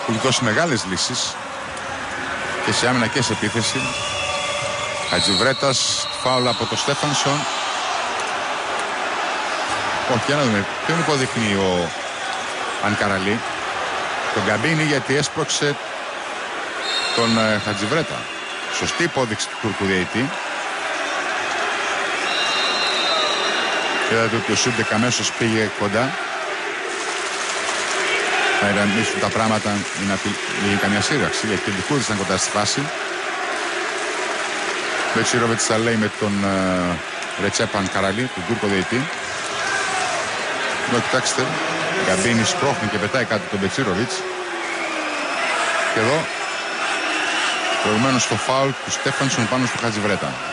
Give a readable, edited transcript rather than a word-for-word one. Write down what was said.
που έχει δώσει μεγάλες λύσεις και σε άμυνα και σε επίθεση. Χατζιβρέτας, φάουλ από το Στέφανσον. Όχι, για να δούμε ποιον υποδείχνει ο Ανκαραλή. Τον Γκαμπίνη, γιατί έσπρωξε τον Χατζιβρέτα. Σωστή υπόδειξη του Τούρκου διαιτητή. Είδατε ότι ο Σούντεκ αμέσως πήγε κοντά να ηρεμήσουν τα πράγματα, να μην καμιά σύραξη, γιατί και οι ήταν κοντά στη φάση. Μπετσίροβιτς θα λέει με τον Ρετσέπαν Καραλή, τον Τούρκο διαιτητή. Εδώ κοιτάξτε, Γκαμπίνη σπρώχνει και πετάει κάτι τον Μπετσίροβιτς. Και εδώ προηγουμένως το φάουλ του Στέφανσον πάνω στο Χατζιβρέτα.